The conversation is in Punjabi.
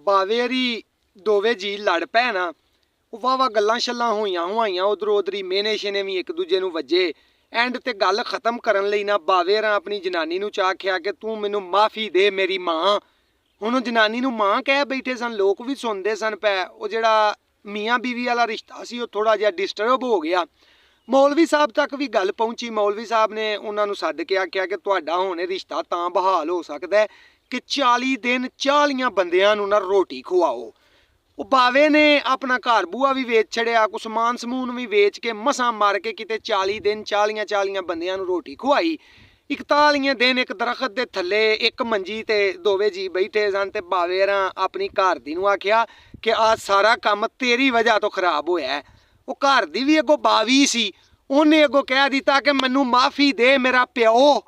ਬਾਵੇ ਹਰੀ ਦੋਵੇਂ ਜੀ ਲੜ ਪੈ ਨਾ, ਉਹ ਵਾਵਾ ਗੱਲਾਂ ਛੱਲਾਂ ਹੋਈਆਂ ਹੋਈਆਂ, ਉਧਰੋਂ ਉਧਰੀ ਮੇਨੇ ਸ਼ੇਨੇ ਵੀ ਇੱਕ ਦੂਜੇ ਨੂੰ ਵੱਜੇ। ਐਂਡ ਤੇ ਗੱਲ ਖਤਮ ਕਰਨ ਲਈ ਨਾ ਬਾਵੇ ਰਾਂ ਆਪਣੀ ਜਨਾਨੀ ਨੂੰ ਚਾਖਿਆ ਕਿ ਤੂੰ ਮੈਨੂੰ ਮਾਫੀ ਦੇ ਮੇਰੀ ਮਾਂ। ਹੁਣ ਉਹ ਜਨਾਨੀ ਨੂੰ ਮਾਂ ਕਹਿ ਬੈਠੇ ਸਨ, ਲੋਕ ਵੀ ਸੁਣਦੇ ਸਨ ਪੈ। ਉਹ ਜਿਹੜਾ ਮੀਆਂ ਬੀਵੀ ਵਾਲਾ ਰਿਸ਼ਤਾ ਸੀ ਉਹ ਥੋੜਾ ਜਿਹਾ ਡਿਸਟਰਬ ਹੋ ਗਿਆ। ਮੌਲਵੀ ਸਾਹਿਬ ਤੱਕ ਵੀ ਗੱਲ ਪਹੁੰਚੀ। ਮੌਲਵੀ ਸਾਹਿਬ ਨੇ ਉਹਨਾਂ ਨੂੰ ਸੱਦ ਕੇ ਆਖਿਆ ਕਿ ਤੁਹਾਡਾ ਹੁਣ ਰਿਸ਼ਤਾ ਤਾਂ ਬਹਾਲ ਹੋ ਸਕਦਾ ਕਿ 40 ਦਿਨ 40 ਬੰਦਿਆਂ ਨੂੰ ਨਾ ਰੋਟੀ ਖਵਾਓ। ਉਹ ਬਾਵੇ ਨੇ ਆਪਣਾ ਘਰ ਬੂਆ ਵੀ ਵੇਚ ਛੜਿਆ, ਕੁਛ ਸਮਾਨ ਸਮੂਨ ਵੀ ਵੇਚ ਕੇ ਮਸਾਂ ਮਾਰ ਕੇ ਕਿਤੇ 40 ਦਿਨ 40 ਬੰਦਿਆਂ ਨੂੰ ਰੋਟੀ ਖਵਾਈ। 41 ਦਿਨ ਇੱਕ ਦਰਖਤ ਦੇ ਥੱਲੇ ਇੱਕ ਮੰਜੀ ਤੇ ਦੋਵੇਂ ਜੀ ਬੈਠੇ ਸਨ ਤੇ ਬਾਵੇ ਰਾਂ ਆਪਣੀ ਘਰ ਦੀ ਨੂੰ ਆਖਿਆ ਕਿ ਆਹ ਸਾਰਾ ਕੰਮ ਤੇਰੀ ਵਜ੍ਹਾ ਤੋਂ ਖਰਾਬ ਹੋਇਆ। ਉਹ ਘਰ ਦੀ ਵੀ ਅੱਗੋਂ ਬਾਵੀ ਸੀ, ਉਹਨੇ ਅੱਗੋਂ ਕਹਿ ਦਿੱਤਾ ਕਿ ਮੈਨੂੰ ਮਾਫੀ ਦੇ ਮੇਰਾ ਪਿਓ।